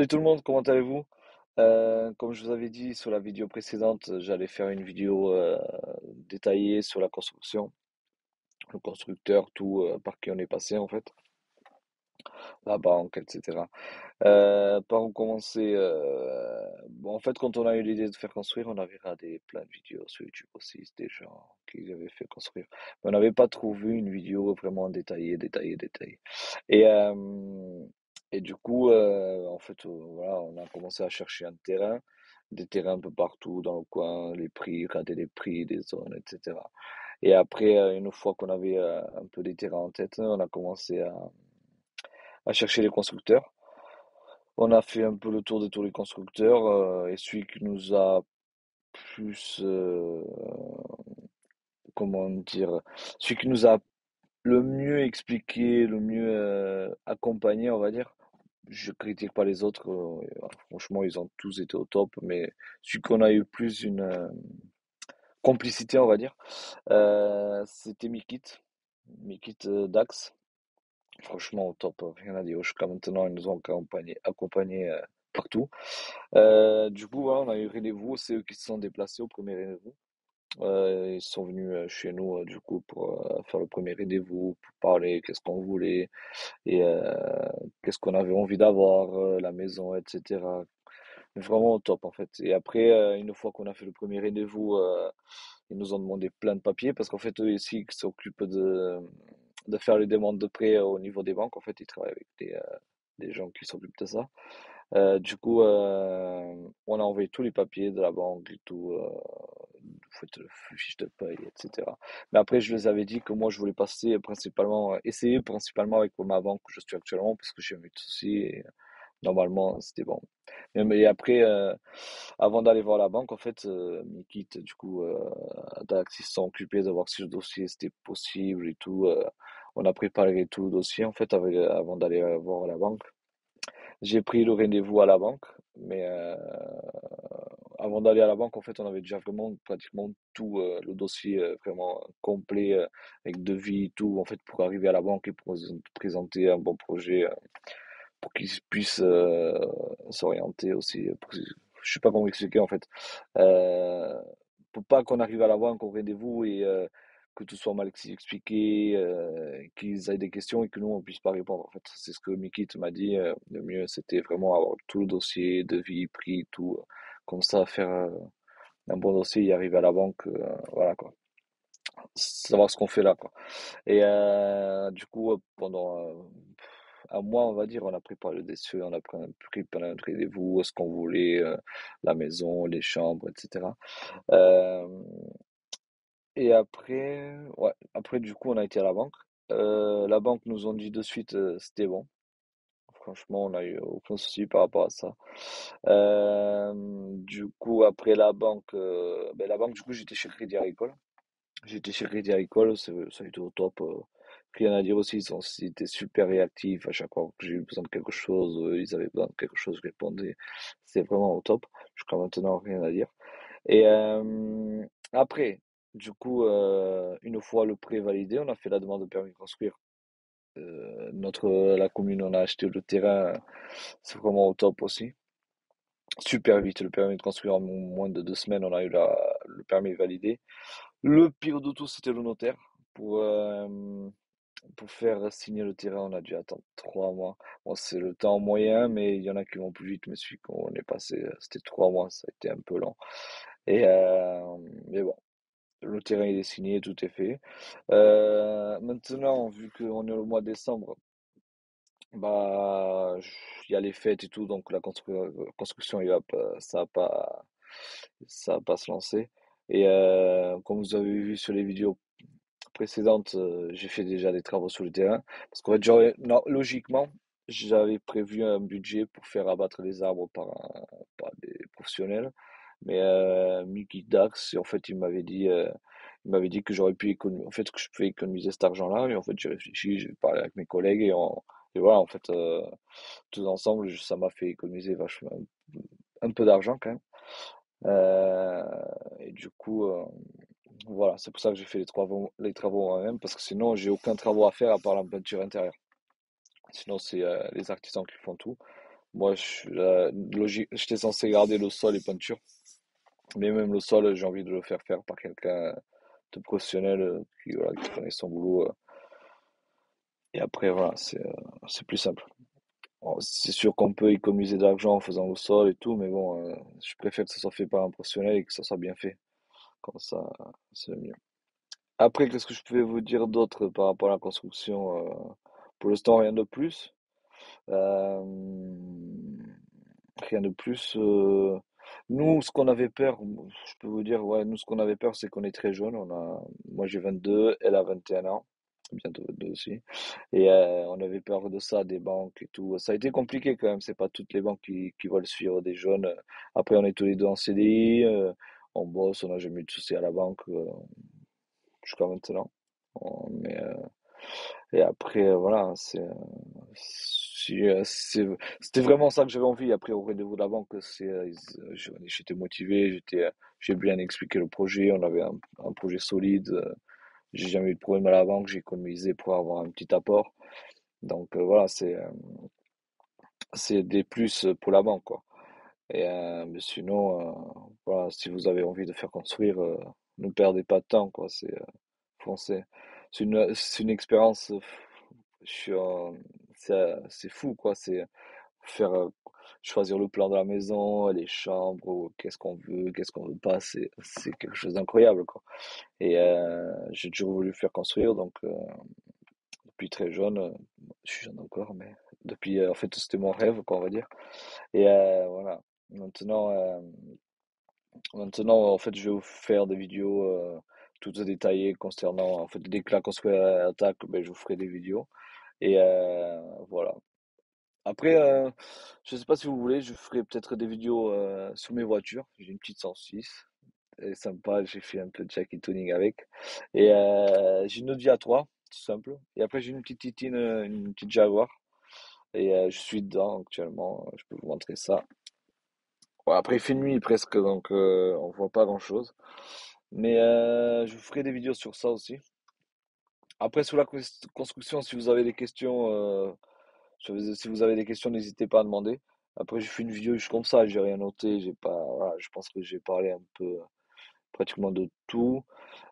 Salut tout le monde, comment allez-vous? Comme je vous avais dit sur la vidéo précédente, j'allais faire une vidéo détaillée sur la construction, le constructeur, tout par qui on est passé en fait, la banque, etc. Par où commencer? Bon, en fait, quand on a eu l'idée de faire construire, on avait regardé plein de vidéos sur YouTube aussi, des gens qui avaient fait construire. Mais on n'avait pas trouvé une vidéo vraiment détaillée. Et, euh, et du coup, en fait, voilà, on a commencé à chercher un terrain, des terrains un peu partout dans le coin, les prix, regarder les prix des zones, etc. Et après, une fois qu'on avait un peu des terrains en tête, on a commencé à chercher les constructeurs. On a fait un peu le tour de tous les constructeurs et celui qui nous a plus, comment dire, celui qui nous a le mieux expliqué, le mieux accompagné, on va dire. Je critique pas les autres, franchement, ils ont tous été au top, mais celui qu'on a eu plus une complicité, on va dire, c'était Mikit Dax. Franchement, au top, rien à dire. Jusqu'à maintenant, ils nous ont accompagnés partout. Du coup, voilà, on a eu rendez-vous. C'est eux qui se sont déplacés au premier rendez-vous. Ils sont venus chez nous, du coup, pour faire le premier rendez-vous, pour parler qu'est-ce qu'on voulait et qu'est-ce qu'on avait envie d'avoir, la maison, etc. Vraiment au top, en fait. Et après, une fois qu'on a fait le premier rendez-vous, ils nous ont demandé plein de papiers parce qu'en fait, eux ici, qui s'occupent de faire les demandes de prêt au niveau des banques, en fait, ils travaillent avec des gens qui s'occupent de ça. Du coup, on a envoyé tous les papiers de la banque et tout, fait, le fiche de paye, etc. Mais après, je les avais dit que moi, je voulais passer principalement, essayer principalement avec ma banque où je suis actuellement, parce que j'ai eu de soucis et normalement, c'était bon. Mais après, avant d'aller voir la banque, en fait, Mikit, du coup, Dax, ils se sont occupés de voir si le dossier c'était possible et tout. On a préparé tout le dossier, en fait, avant d'aller voir la banque. J'ai pris le rendez-vous à la banque, mais avant d'aller à la banque, en fait, on avait déjà vraiment pratiquement tout le dossier vraiment complet avec devis, tout, en fait, pour arriver à la banque et pour présenter un bon projet pour qu'ils puissent s'orienter aussi. Je sais pas comment expliquer, en fait. Euh, pour pas qu'on arrive à la banque au rendez-vous et que tout soit mal expliqué, qu'ils aient des questions et que nous, on puisse pas répondre. En fait, c'est ce que Mikit m'a dit. Le mieux, c'était vraiment avoir tout le dossier, devis, prix, tout. Comme ça, faire un bon dossier et arriver à la banque, voilà quoi. Savoir ce qu'on fait là, quoi. Et du coup, pendant un mois, on va dire, on a préparé le dossier, on a pris plein de rendez-vous, ce qu'on voulait, la maison, les chambres, etc. Euh, et après, ouais, après, du coup, on a été à la banque. La banque nous ont dit de suite, c'était bon. Franchement, on n'a eu aucun souci par rapport à ça. Du coup, après la banque, du coup, j'étais chez Crédit Agricole. J'étais chez Crédit Agricole, ça a été au top. Rien à dire aussi, ils étaient super réactifs à chaque fois que j'ai eu besoin de quelque chose, ils avaient besoin de quelque chose, je répondais. C'est vraiment au top. Jusqu'à maintenant, rien à dire. Et après, du coup, une fois le prêt validé, on a fait la demande de permis de construire. La commune, on a acheté le terrain, c'est vraiment au top aussi. Super vite, le permis de construire en moins de 2 semaines, on a eu le permis validé. Le pire de tout, c'était le notaire. Pour, euh, pour faire signer le terrain, on a dû attendre 3 mois. Bon, c'est le temps moyen, mais il y en a qui vont plus vite. Mais celui qu'on est passé, c'était 3 mois. Ça a été un peu lent. Et, mais bon, le terrain il est signé, tout est fait. Maintenant, vu qu'on est au mois de décembre, bah, il y a les fêtes et tout, donc la construction, ça va pas se lancer. Et comme vous avez vu sur les vidéos précédente, j'ai fait déjà des travaux sur le terrain. Parce qu'en fait, non, logiquement, j'avais prévu un budget pour faire abattre les arbres par des professionnels. Mais Mickey Dax, en fait, il m'avait dit que j'aurais pu économiser, en fait, que je pouvais économiser cet argent-là. Et en fait, j'ai réfléchi, j'ai parlé avec mes collègues et voilà, en fait, tous ensemble, ça m'a fait économiser vachement, un peu d'argent quand même. Euh, et du coup, voilà, c'est pour ça que j'ai fait les travaux moi-même, parce que sinon, j'ai aucun travaux à faire à part la peinture intérieure. Sinon, c'est les artisans qui font tout. Moi, logique, j'étais censé garder le sol et peinture, mais même le sol, j'ai envie de le faire faire par quelqu'un de professionnel qui, voilà, qui connaît son boulot. Et après, voilà, c'est plus simple. Bon, c'est sûr qu'on peut économiser de l'argent en faisant le sol et tout, mais bon, je préfère que ça soit fait par un professionnel et que ça soit bien fait. Comme ça, c'est le mieux. Après, qu'est-ce que je pouvais vous dire d'autre par rapport à la construction? Pour l'instant, rien de plus. Euh, Rien de plus. Nous, ce qu'on avait peur, je peux vous dire, ouais, nous, ce qu'on avait peur, c'est qu'on est très jeune. Moi, j'ai 22, elle a 21 ans, bientôt 22 aussi. Et on avait peur de ça, des banques et tout. Ça a été compliqué quand même. C'est pas toutes les banques qui veulent suivre des jeunes. Après, on est tous les deux en CDI, on bosse, on n'a jamais eu de soucis à la banque jusqu'à maintenant. Mais et après, voilà, c'était vraiment ça que j'avais envie. Après, au rendez-vous de la banque, j'étais motivé, j'ai bien expliqué le projet. On avait un projet solide. J'ai jamais eu de problème à la banque. J'ai économisé pour avoir un petit apport. Donc voilà, c'est des plus pour la banque, quoi. Mais sinon, voilà, si vous avez envie de faire construire, ne perdez pas de temps, quoi. Foncez. C'est une expérience. Je suis, c'est fou, quoi. C'est faire choisir le plan de la maison, les chambres, qu'est-ce qu'on veut, qu'est-ce qu'on veut pas. C'est quelque chose d'incroyable, quoi. Et j'ai toujours voulu faire construire, donc depuis très jeune, je suis jeune encore, mais depuis, en fait, c'était mon rêve, quoi, on va dire. Et voilà. Maintenant, maintenant, en fait, je vais vous faire des vidéos toutes détaillées concernant, en fait, dès que la construction attaque, ben, je vous ferai des vidéos. Et voilà. Après, je sais pas si vous voulez, je ferai peut-être des vidéos sur mes voitures. J'ai une petite 106, elle est sympa, j'ai fait un peu de jacket tuning avec. Et j'ai une Audi A3, tout simple. Et après, j'ai une petite Titine, une petite Jaguar. Et je suis dedans actuellement, je peux vous montrer ça. Ouais, après, il fait nuit presque, donc on voit pas grand-chose. Mais je vous ferai des vidéos sur ça aussi. Après, sur la construction, si vous avez des questions, si vous avez des questions, n'hésitez pas à demander. Après, j'ai fait une vidéo juste comme ça, j'ai rien noté, j'ai pas, voilà, je pense que j'ai parlé un peu pratiquement de tout.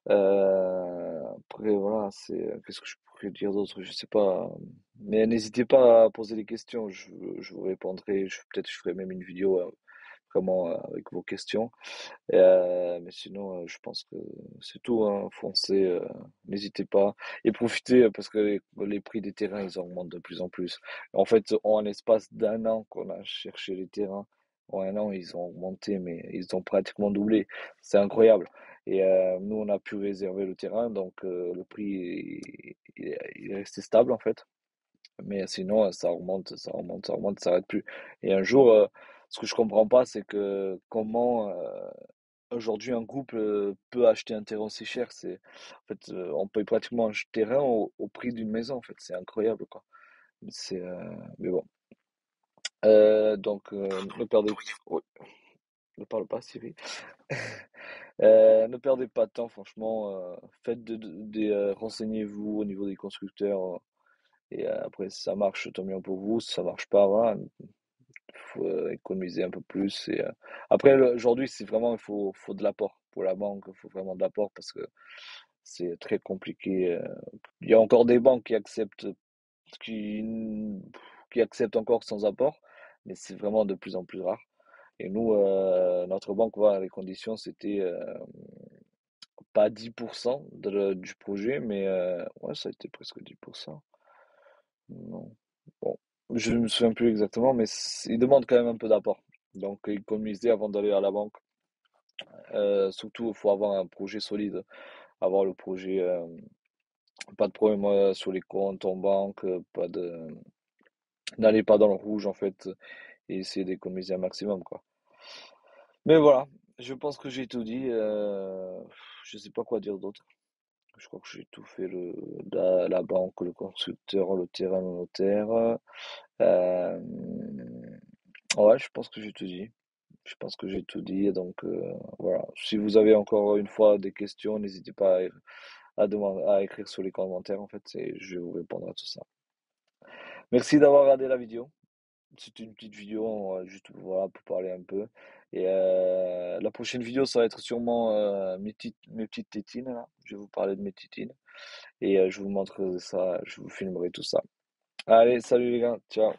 Après, voilà, qu'est-ce que je pourrais dire d'autre? Je sais pas. Mais n'hésitez pas à poser des questions, je vous répondrai. Peut-être je ferai même une vidéo vraiment avec vos questions. Mais sinon, je pense que c'est tout, hein. Foncez, n'hésitez pas et profitez parce que les prix des terrains, ils augmentent de plus en plus. En fait, en l'espace d'un an qu'on a cherché les terrains, en un an, ils ont augmenté, mais ils ont pratiquement doublé. C'est incroyable. Et nous, on a pu réserver le terrain, donc le prix, il est resté stable en fait. Mais sinon, ça augmente, ça augmente, ça augmente, ça s'arrête plus. Et un jour, ce que je comprends pas, c'est que comment aujourd'hui un couple peut acheter un terrain aussi cher. En fait, on paye pratiquement un terrain au prix d'une maison. En fait, c'est incroyable, quoi. Mais bon. Donc, ne perdez, oui, ne parle pas, Siri. Ne perdez pas de temps, franchement. Faites renseignez-vous au niveau des constructeurs. Et après, si ça marche, tant mieux pour vous. Si ça marche pas, voilà, faut économiser un peu plus. Après, aujourd'hui, c'est vraiment, faut de l'apport pour la banque. Il faut vraiment de l'apport parce que c'est très compliqué. Il y a encore des banques qui, qui acceptent encore sans apport, mais c'est vraiment de plus en plus rare. Et nous, notre banque, voilà, les conditions, c'était pas 10% du projet, mais ouais, ça a été presque 10%. Non. Bon, je ne me souviens plus exactement, mais ils demandent quand même un peu d'apport. Donc, économiser avant d'aller à la banque. Surtout, il faut avoir un projet solide, avoir le projet, pas de problème sur les comptes en banque, n'allez pas dans le rouge en fait, et essayer d'économiser un maximum, quoi. Mais voilà, je pense que j'ai tout dit. Je sais pas quoi dire d'autre. Je crois que j'ai tout fait, la banque, le constructeur, le terrain, le notaire. Euh, ouais, je pense que j'ai tout dit. Je pense que j'ai tout dit. Donc voilà. Si vous avez encore une fois des questions, n'hésitez pas à écrire sur les commentaires en fait, et je vais vous répondre à tout ça. Merci d'avoir regardé la vidéo. C'était une petite vidéo, juste voilà, pour parler un peu. Et la prochaine vidéo, ça va être sûrement mes petites tétines, là. Je vais vous parler de mes tétines. Et je vous montrerai ça, je vous filmerai tout ça. Allez, salut les gars, ciao.